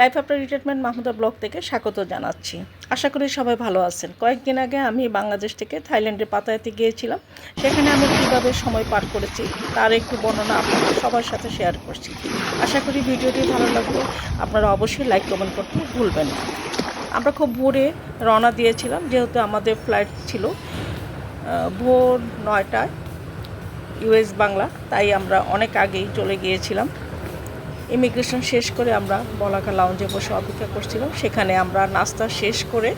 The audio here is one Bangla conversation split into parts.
Life after retirement Mahmuda blog থেকে স্বাগত জানাচ্ছি। আশা করি সবাই ভালো আছেন। কয়েকদিন আগে আমি বাংলাদেশ থেকে থাইল্যান্ডের পাতায়াতে গিয়েছিলাম। সেখানে আমি কীভাবে সময় পার করেছি তার একটু বর্ণনা আপনাদের সবার সাথে শেয়ার করছি। আশা করি ভিডিওটি ভালো লাগবে। আপনারা অবশ্যই লাইক কমেন্ট করতে ভুলবেন না। আমরা খুব ভোরে রওনা দিয়েছিলাম, যেহেতু আমাদের ফ্লাইট ছিল ভোর 9টায় ইউএস বাংলা, তাই আমরা অনেক আগেই চলে গিয়েছিলাম। ইমিগ্রেশন শেষ করে আমরা বলাকা লাউঞ্জে বসে অপেক্ষা করছিলাম। সেখানে আমরা নাস্তা শেষ করে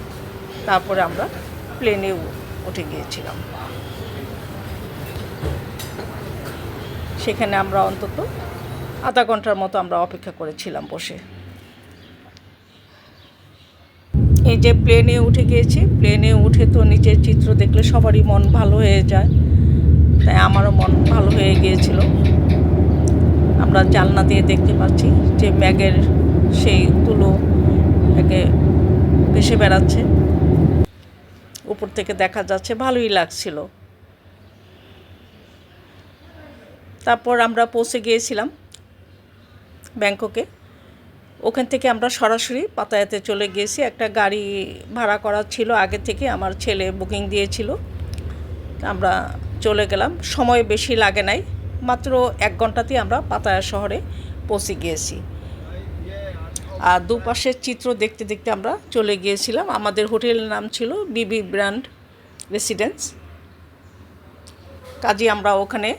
তারপরে আমরা প্লেনে উঠে গিয়েছিলাম। সেখানে আমরা অন্তত আধা ঘন্টার মতো আমরা অপেক্ষা করেছিলাম বসে। এই যে প্লেনে উঠে গিয়েছি, প্লেনে উঠে তো নিচের চিত্র দেখলে সবারই মন ভালো হয়ে যায়, তাই আমারও মন ভালো হয়ে গিয়েছিল। আমরা জানলা দিয়ে দেখতে পাচ্ছি যে মেঘের সেই তুলো একে ভেসে বেড়াচ্ছে, উপর থেকে দেখা যাচ্ছে, ভালোই লাগছিল। তারপর আমরা পৌঁছে গিয়েছিলাম ব্যাংককে। ওখান থেকে আমরা সরাসরি পাতায়াতে চলে গিয়েছি। একটা গাড়ি ভাড়া করা ছিল আগে থেকে, আমার ছেলে বুকিং দিয়েছিল। আমরা চলে গেলাম, সময় বেশি লাগে নাই, মাত্র 1 ঘন্টাতেই আমরা পাতায়া শহরে পৌঁছে গিয়েছি। আর দুপাশের চিত্র দেখতে দেখতে আমরা চলে গিয়েছিলাম। আমাদের হোটেলের নাম ছিল বিবি ব্র্যান্ড রেসিডেন্স। কাজে আমরা ওখানে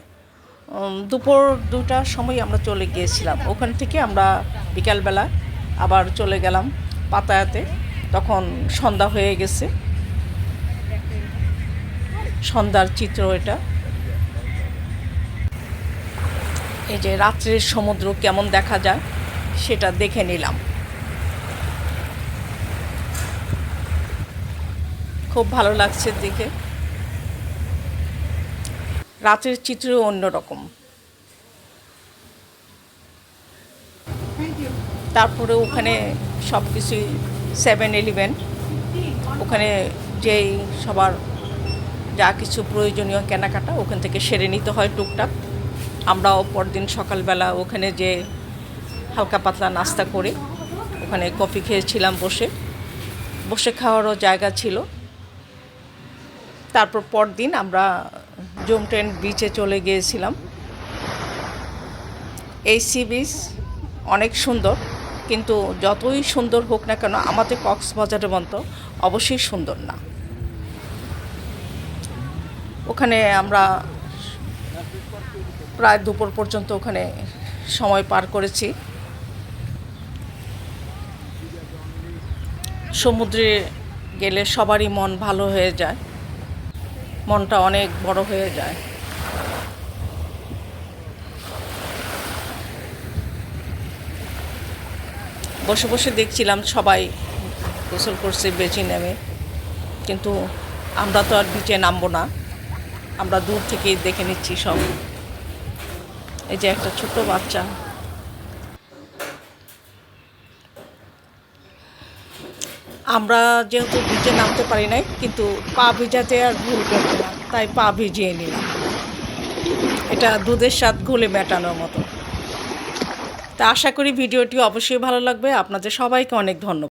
দুপুর 2টার সময় আমরা চলে গিয়েছিলাম। ওখান থেকে আমরা বিকালবেলা আবার চলে গেলাম পাতায়াতে। তখন সন্ধ্যা হয়ে গেছে, সন্ধ্যার চিত্র এটা। এই যে রাত্রের সমুদ্র কেমন দেখা যায় সেটা দেখে নিলাম। খুব ভালো লাগছে দেখে। রাতের চিত্র অন্যরকম। তারপরে ওখানে সব কিছুই 7-Eleven, ওখানে যেই সবার যা কিছু প্রয়োজনীয় কেনাকাটা ওখান থেকে সেরে নিতে হয় টুকটাক। আমরাও পরদিন সকালবেলা ওখানে যে হালকা পাতলা নাস্তা করে ওখানে কফি খেয়েছিলাম, বসে বসে খাওয়ারও জায়গা ছিল। তারপর পরদিন আমরা জুমটেন বিচে চলে গিয়েছিলাম। এই সি বিচ অনেক সুন্দর, কিন্তু যতই সুন্দর হোক না কেন আমাদের কক্সবাজারের মতো অবশ্যই সুন্দর না। ওখানে আমরা প্রায় দুপুর পর্যন্ত ওখানে সময় পার করেছি। সমুদ্রে গেলে সবারই মন ভালো হয়ে যায়, মনটা অনেক বড় হয়ে যায়। বসে বসে দেখছিলাম সবাই গোসল করছে বেচে নেমে, কিন্তু আমরা তো আর বিচে নামবো না, আমরা দূর থেকেই দেখে নিচ্ছি সব। এই যে একটা ছোট বাচ্চা। আমরা যেহেতু ভিজে নামতে পারি নাই, কিন্তু পা ভিজাতে আর ভুল করবো না, তাই পা ভিজিয়ে নিলাম। এটা দুধের স্বাদ ঘুলে মেটানোর মতো। তা আশা করি ভিডিওটি অবশ্যই ভালো লাগবে। আপনাদের সবাইকে অনেক ধন্যবাদ।